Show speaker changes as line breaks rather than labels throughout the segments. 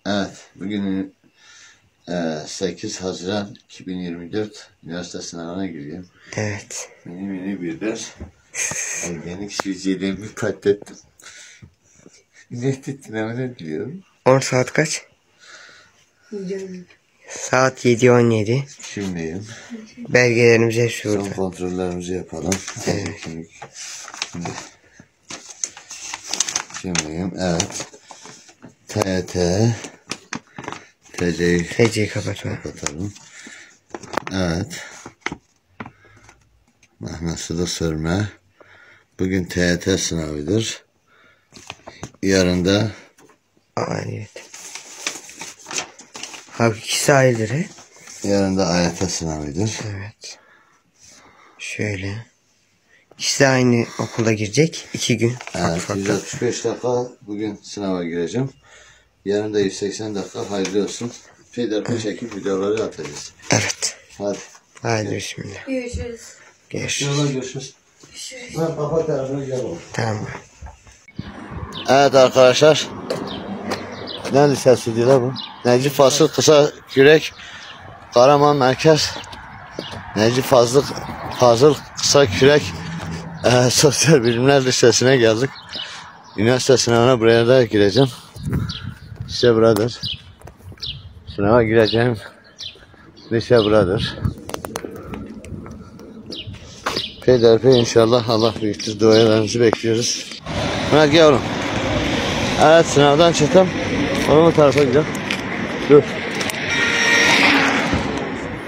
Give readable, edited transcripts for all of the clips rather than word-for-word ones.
Evet, bugün 8 Haziran 2024 üniversite sınavına giriyorum.
Evet.
Mini bir ders. Organik süzgelerimi patlettim. Dinlemeden diliyorum.
10 saat kaç? Saat 7:17.
Şimdiyim.
Belgelerimiz hepsi
Son
burada.
kontrollerimizi yapalım.
Evet.
Şimdiyim. Evet. TC'yi kapatalım. Evet. Nasıl da sürme. Bugün TYT sınavıdır. Yarın da
Evet. Abi ikisi ayrıdır he?
yarın da AYT sınavıdır.
Evet. Şöyle. İkisi de aynı okula girecek. 2 gün.
Evet, 165 dakika bugün sınava gireceğim. Yarın da 180 dakika, hayırlı olsun. Peyderpey çekip videoları atacağız.
Evet.
Hadi.
Haydi bismillah.
Görüşürüz.
Görüşürüz.
Görüşürüz. Ben kapat tarafına gidelim.
Tamam.
Evet arkadaşlar. Ne lisesi diyor bu? Necip Fazıl Kısa Kürek Karaman Merkez Necip Fazıl Kısa Kürek Sosyal Bilimler Lisesi'ne geldik. Üniversite sınavına buraya da gireceğim. İşte buradır. Sınava gireceğim. Lise buradır. Peyderpey inşallah Allah büyüktür. Dualarınızı bekliyoruz. Hadi yavrum. Evet, sınavdan çıktım. Onu bu tarafa gidelim. Dur.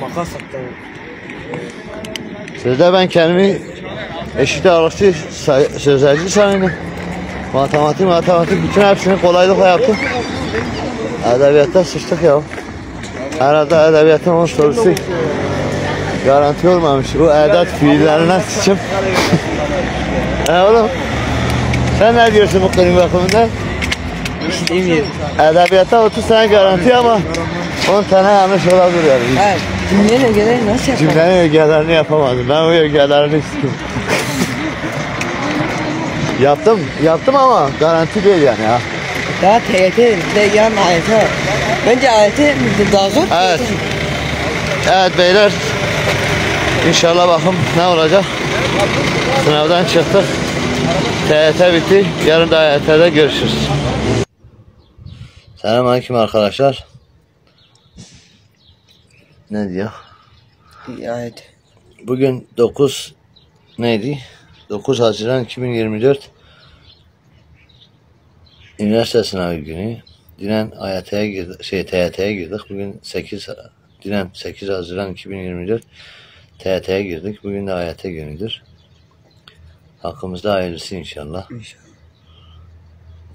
Makas attım.
Sözde ben kendimi eşit ağırlıkçı sözelci sanıyordum. Matematik bütün hepsini kolaylıkla yaptım. Edebiyatta sıçtık ya. Herhalde edebiyatın 10 sorusu garanti olmamış. Bu edat fiillerine sıçıp. Oğlum, sen ne diyorsun bu konu bakımından?
Bilmiyorum.
Edebiyatta 30 tane garanti ama 10 tane yanlış olabilir yani.
Evet. Cümlenin ögelerini nasıl yapalım?
Cümlenin ögelerini yapamadım. Ben o ögelerini istiyorum. Yaptım ama garanti değil yani ya.
Daha TYT yan AYT var. Bence AYT daha zor.
Evet. Evet beyler. İnşallah bakın ne olacak. Sınavdan çıktık. TYT bitti. Yarın da AYT'de görüşürüz. Selamünaleyküm arkadaşlar. Ne diyor?
AYT.
Bugün 9 neydi? 9 Haziran 2024 üniversite sınavı günü. Dinen AYT'ye girdik, TYT'ye girdik. Bugün 8 Haziran 2024 TYT'ye girdik. Bugün de AYT günüdür. Hakkımızda hayırlısı inşallah.
İnşallah.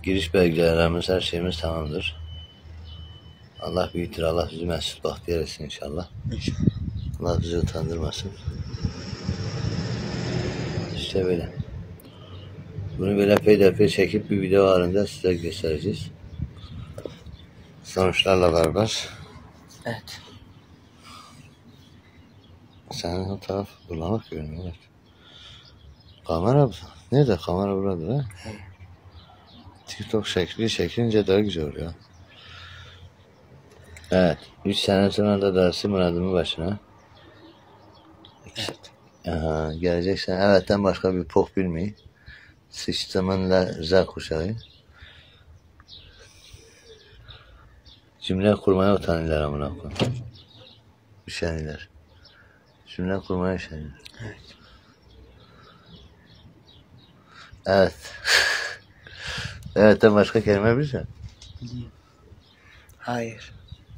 Giriş belgelerimiz, her şeyimiz tamamdır. Allah büyüktür. Allah bizi mesut bahtiyar etsin inşallah.
İnşallah.
Allah bizi utandırmasın. İşte böyle. Bunu böyle peyderpey çekip bir video halinde size göstereceğiz. Sonuçlarla beraber.
Evet.
Senin o taraf bulanık görünüyor. Evet. Kamera nerede? Kamera burada ha?
Evet.
TikTok şekli çekince daha güzel oluyor. Evet. 3 sene sonra da dersi muradımın başına.
Evet.
Aha, gelecek sene. Evet'ten başka bir pok bilmeyi. Sıçtımınla Z kuşağı. Cümle kurmaya utanırlar amına koyayım. Üşeniler. Cümle kurmaya üşeniler.
Evet.
Evet. Evet'ten başka kelime bilirsin.
Hayır.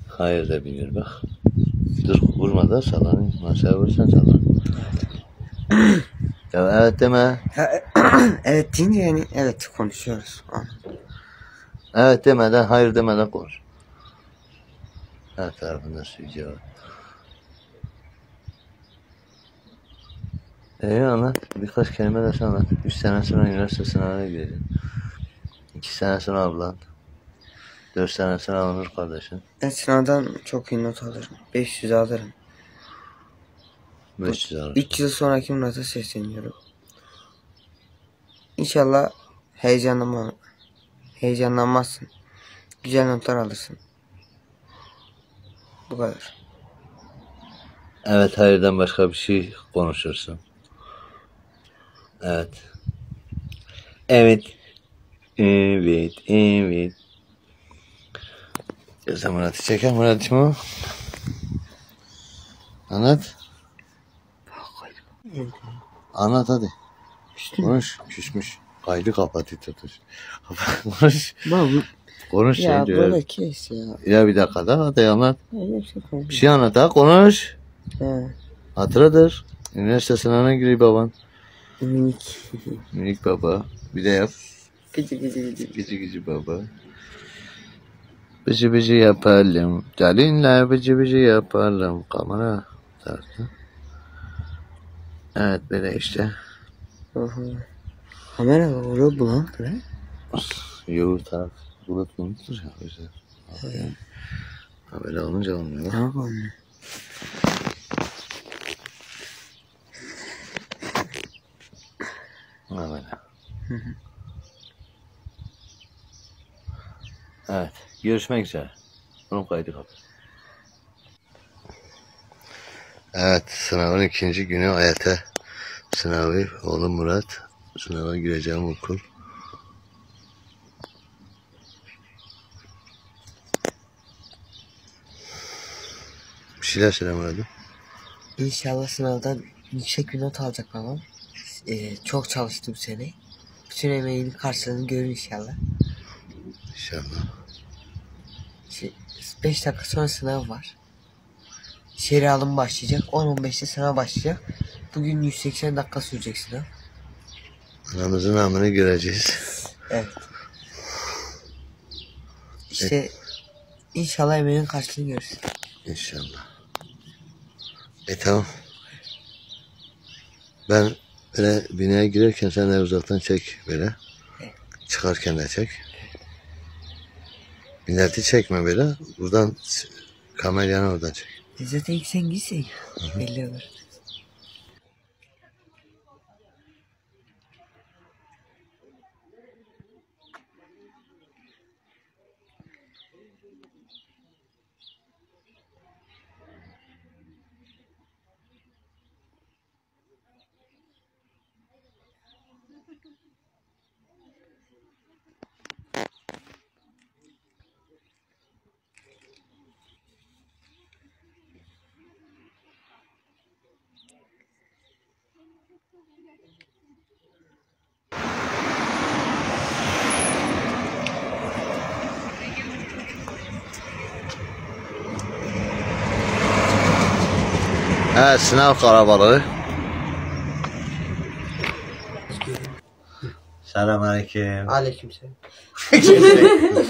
Hayır da bilir bak. Dur vurma da sallanın. Masaya vursan sallan. Ya evet deme.
Evet deyince yani evet konuşuyoruz.
Evet demeden, hayır demeden konuş. Her tarafında sürücü var. Anlat. Birkaç kelime de sen anlat. 3 sene sonra üniversite sınavına gireceksin. 2 sene sonra ablan. 4 sene sonra Onur kardeşin.
Ben sınavdan çok iyi not alırım. 500 alırım.
500 alır.
3 yıl sonraki Murat'a sesleniyorum. İnşallah heyecanlanmazsın. Güzel notlar alırsın. Bu kadar.
Evet, hayırdan başka bir şey konuşursun. Evet. Evet. Evet. Evet. Sen Murat'ı çeker Murat'cığım o. Anlat. Anlat hadi. Konuş. Küsmüş. Kaydı kapatı tutuş. Konuş.
Baba
Konuş
ya
şey diyor.
böyle kes ya.
Ya bir dakika daha hadi anlat.
Öyle bir şey
Bir
konuş.
şey anlat ha konuş.
He.
Hatıradır. Üniversite sınavına giriyor baban.
Minik.
Minik baba. Bir de yap.
Gıcı gıcı gıcı.
Gıcı gıcı baba. Bıcı bıcı yapalım. Gelinler bıcı bıcı yapalım. Kamera tarzı. Evet böyle işte.
Aha. Kamera var orada bulanık lan.
Yoğurt taraf. Bulut buluttur ya. Güzel. Ha böyle olunca olmuyor.
Tamam.
Ha böyle. Evet. Görüşmek üzere. Bunun kaydı kapat. Evet. Sınavın ikinci günü AYT sınavı. Oğlum Murat. Sınava gireceğim okul. Bir şeyler söyle Murat'ım.
İnşallah sınavdan yüksek bir not alacak babam. Çok çalıştı bu sene. Bütün emeğinin karşılığını görür inşallah.
İnşallah.
5 dakika sonra sınav var. İçeri alım başlayacak. 10-15'te sınav başlayacak. Bugün 180 dakika sürecek sınav.
Anamızın amını göreceğiz.
Evet. İşte inşallah emeğinin karşılığını görürsün.
İnşallah. Tamam. Ben böyle binaya girerken sen de uzaktan çek böyle. Çıkarken de çek. Milleti çekme böyle. Buradan kamerayı oradan çek.
Zaten ilk sen gitsin. Belli olur.
Evet, sınav karabalığı. Selamünaleyküm.
Aleykümselam.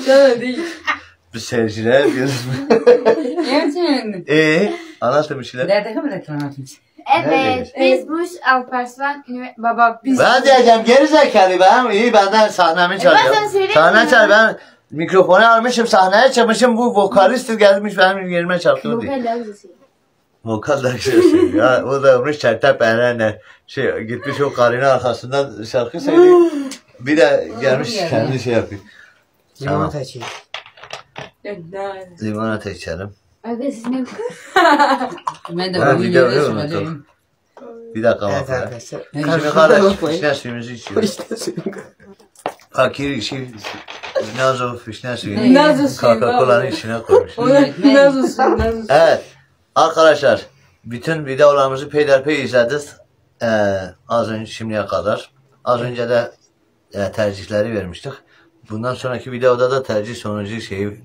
Sana değil.
Biz seyirciler diyoruz.
Gerçekten.
Anlatın bir şeyler.
Nerede kabul ettin anlatayım.
Evet, biz Muş Alparslan baba biz.
Ben diyeceğim geri zekalı ben. İyi benden sahnemi
ben
çalacağım.
sana söyleyeyim
Sahne
mi?
çal ben mikrofonu almışım sahneye çıkmışım bu vokalist gelmiş benim yerime çalıyor diye.
Lokal lazım.
Vokal da şey ya o da olmuş çertep benenle gitmiş o karının arkasından şarkı söylüyor. Bir de gelmiş kendi şey yapıyor.
Limonata içeyim.
Limonata içelim.
Abi siz ne?
Ben de
Ben
bugün
videoyu
yerde
unuttum.
söyledim.
Bir dakika
Evet
bakalım.
arkadaşlar.
Şimdi kardeş fişne suyumuzu içiyoruz.
İşte
Fakir işi Nazo fişne
Ne?
suyunu
Nazo suyu,
Coca-Cola'nın
bravo.
içine koymuş.
Nasılsın?
Evet arkadaşlar bütün videolarımızı peyderpey izlediniz. Az önce şimdiye kadar. Az önce de tercihleri vermiştik. Bundan sonraki videoda da tercih sonucu şeyi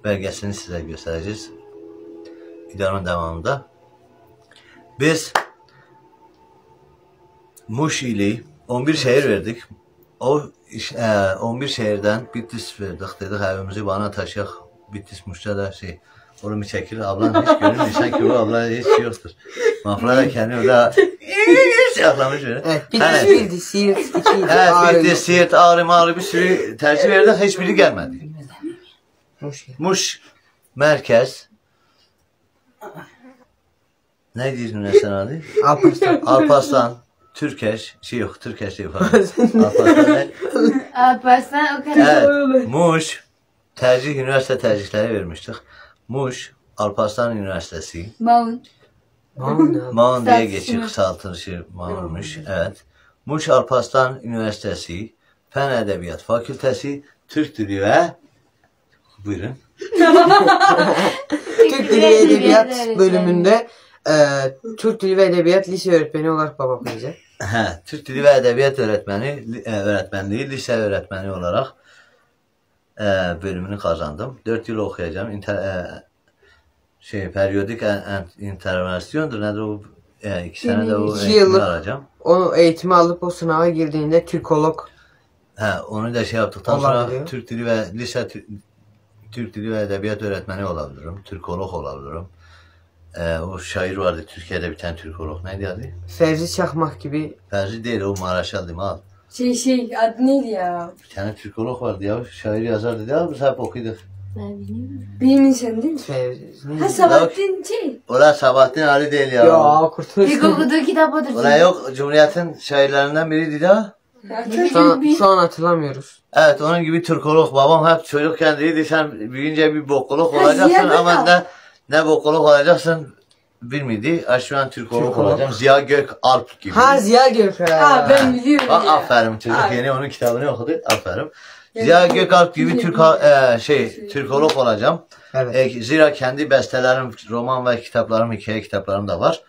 belgesini size göstereceğiz. Videonun devamında. Biz Muş ili 11 şehir verdik. O 11 şehirden Bitlis verdik. Dedik evimizi bana taşıyak. Bitlis Muş'ta da şey. Oğlum bir çekil. Ablan hiç görünmüyor. Sanki o abla hiç yoktur. Mafla da kendi orada yaklamış böyle.
Evet,
Evet.
birdi, Siirt, ikiydi,
Evet,
Ağrı.
Bitlis, Siirt, Ağrı bir sürü tercih verdik. Hiçbiri gelmedi.
Hoş geldin.
Muş merkez. Ne diyorsun sen adı?
Alparslan.
Alparslan, Türkeş, şey yok, Türkeş değil falan. Alparslan ne?
Alparslan o kadar.
Evet, Muş, üniversite tercihleri vermiştik. Muş, Alparslan Üniversitesi.
Maun.
Maun diye geçiyor, kısaltılışı Maun'muş. Evet. Muş Alparslan Üniversitesi Fen Edebiyat Fakültesi Türk Dili ve buyurun.
Türk Dili ve Edebiyat bölümünde Türk Dili ve Edebiyat lise öğretmeni olarak babam okuyacak.
Türk Dili ve Edebiyat öğretmenliği lise öğretmeni olarak bölümünü kazandım. 4 yıl okuyacağım. Periyodik intervensyondur. Nedir o? 2 sene de o
2
eğitimi
yıllık
alacağım.
onu eğitimi alıp o sınava girdiğinde Türkolog
Onu da yaptıktan sonra
olabiliyor.
Türk Dili ve Türk Dili ve Edebiyat öğretmeni olabilirim. Türkolog olabilirim. O şair vardı Türkiye'de bir tane Türkolog. Neydi adı?
Fevzi Çakmak gibi.
Ferzi değil, o Maraşal değil mi abi?
Adı neydi ya?
Bir tane Türkolog vardı ya. Şair yazardı dedi abi, biz hep okuduk.
Benim insan değil mi?
Fevzi.
Ha Sabahattin
Ola Sabahattin Ali değil ya.
Ya kurtuluş.
İlk okuduğu kitap odur.
Ola yok, Cumhuriyet'in şairlerinden biriydi ya.
Şu an hatırlamıyoruz.
Evet, onun gibi Türkolog. Babam hep çocukken dedi, sen büyüyünce bir bokolog
Ha,
olacaksın
Ziya
ama
Gökalp.
ne bokolog olacaksın bilmedi. Şu an Türkolog
Türkolog.
olacağım. Ziya Gökalp gibi.
Ha Ziya Gökalp.
Ha ben biliyorum
Bak
ya.
aferin, çocuk
Abi.
yeni onun kitabını okudu. Aferin. Ziya Gökalp gibi Türkolog olacağım.
Evet.
Zira kendi bestelerim, roman ve kitaplarım, hikaye kitaplarım da var.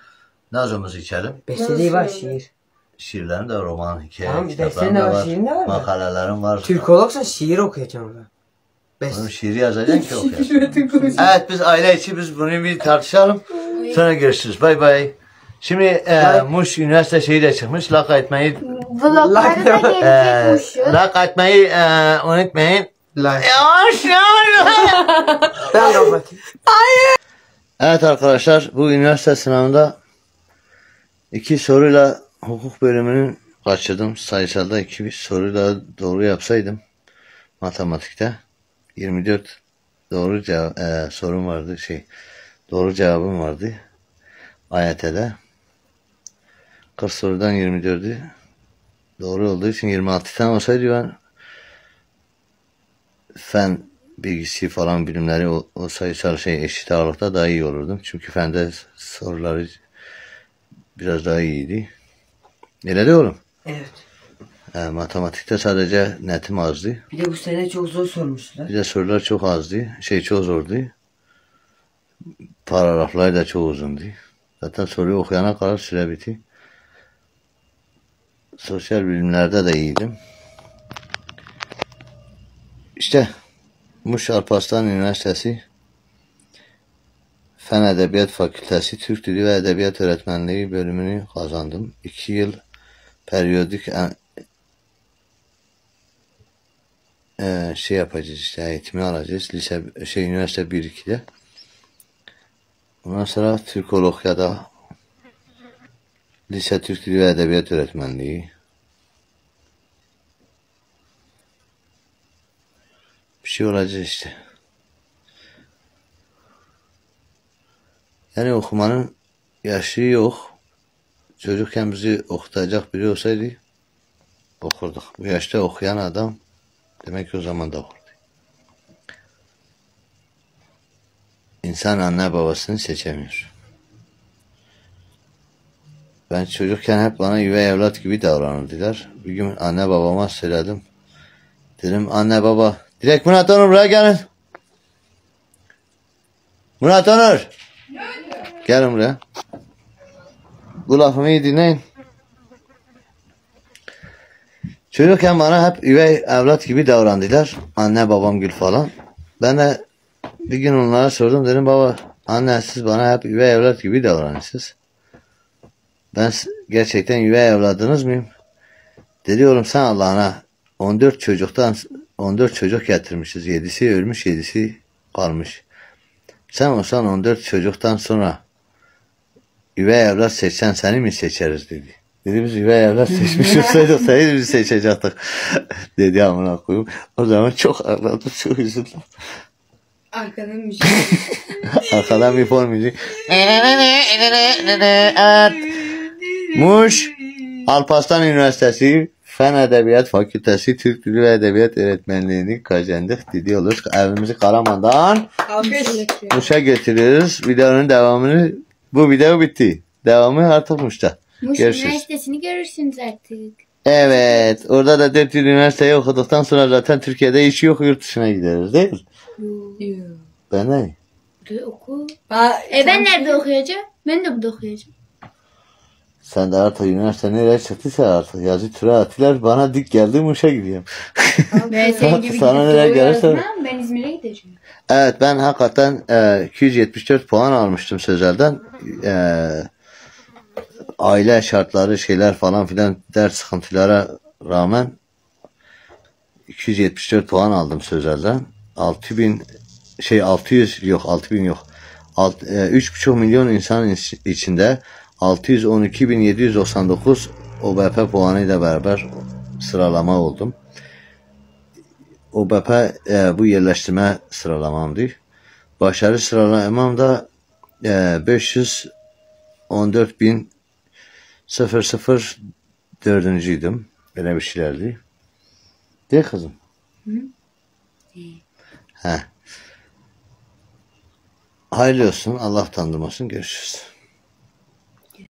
Nazımızı içelim.
Besteliği var şiir.
Şiirlerim de roman, hikaye
Tamam,
kitaplarım
bestelerin de
da
var,
var.
şiirin de var mı?
Makalelerim var.
Türkologsa şiir okuyacağım ben.
Oğlum şiiri yazacaksın ki okuyacaksın. Evet, biz aile içi biz bunu bir tartışalım. Sonra görüşürüz. Bay bay. Şimdi Muş Üniversite şeyi de çıkmış. Lak etmeyi
Vlogları da gelecekmişiz.
lak etmeyi unutmayın.
Like.
Yavaş yavaş.
Ben kapatayım.
Evet arkadaşlar, bu üniversite sınavında 2 soruyla hukuk bölümünü kaçırdım. Sayısalda 2 soruyla doğru yapsaydım matematikte 24 doğru sorum vardı, doğru cevabım vardı. AYT'de 40 sorudan 24'ü doğru olduğu için 26 tane olsaydı ben fen bilgisi falan bilimleri o sayısal eşit ağırlıkta daha iyi olurdum. Çünkü fende soruları biraz daha iyiydi. Öyle de oğlum.
Evet.
Matematikte sadece netim azdı.
Bir de bu sene çok zor sormuşlar.
Bir de sorular çok azdı. Çok zordu. Paragraflar da çok uzundu. Zaten soruyu okuyana kadar süre bitti. Sosyal bilimlerde de iyiydim. İşte Muş Alparslan Üniversitesi Fen Edebiyat Fakültesi Türk Dili ve Edebiyat Öğretmenliği bölümünü kazandım. 2 yıl periyodik yapacağız işte, eğitimi alacağız. Üniversite 1-2'de. Ondan sonra Türkolog ya da Lise Türk Dili ve Edebiyat Öğretmenliği. Bir şey olacak işte. Yani okumanın yaşı yok. Çocukken bizi okutacak biri olsaydı okurduk. Bu yaşta okuyan adam demek ki o zaman da okurdu. İnsan anne babasını seçemiyor. Ben çocukken hep bana üvey evlat gibi davranırdılar. Bir gün anne babama söyledim. Dedim anne baba, direkt Murat Onur buraya gelin. Murat Onur. Gelin buraya. Bu lafımı iyi dinleyin. Çocukken bana hep üvey evlat gibi davrandılar. Anne babam gül falan. Ben de bir gün onlara sordum. Dedim baba, anne siz bana hep üvey evlat gibi davranıyorsunuz. Ben gerçekten üvey evladınız mıyım? Dedi oğlum sen Allah'ına 14 çocuk getirmişiz. 7'si ölmüş, 7'si kalmış. Sen olsan 14 çocuktan sonra üvey evlat seçsen seni mi seçeriz dedi. Dedi biz üvey evlat seçmiş olsaydık seni mi seçecektik dedi amına koyayım. O zaman çok ağladım, çok üzüldüm.
Arkadan bir
Arkadan bir fon müziği. Evet. Muş Alparslan Üniversitesi Fen Edebiyat Fakültesi Türk Dili ve Edebiyat Öğretmenliğini kazandık diyoruz. Evimizi Karaman'dan
Alkış.
Muş'a getiriyoruz. Videonun devamını, bu video bitti. Devamı artık Muş'ta.
Muş
Görüşürüz.
Üniversitesi'ni görürsünüz artık.
Evet. Orada da 4 yıl üniversiteyi okuduktan sonra zaten Türkiye'de işi yok, yurt dışına gideriz değil mi? Ben de.
De oku. Ben nerede okuyacağım? Ben de burada okuyacağım.
Sen de artık üniversite nereye çıktıysa artık yazı tura attılar. Bana dik geldi, Muş'a gidiyorum.
Ben senin gibi
Sana
gidip
nereye
doğu
gelirse-
yazmam. Ben İzmir'e gideceğim.
Evet, ben hakikaten 274 puan almıştım sözelden. Aile şartları, şeyler falan filan, ders sıkıntılara rağmen 274 puan aldım sözelden. 6000 yok. 3,5 milyon insanın içinde 612.799 OBP puanıyla beraber sıralama oldum. OBP bu yerleştirme sıralamamdı. Başarı sıralamam da 514.004'üncüydüm. Böyle bir şeylerdi. Değil kızım? He. Hayırlı olsun. Allah utandırmasın. Görüşürüz.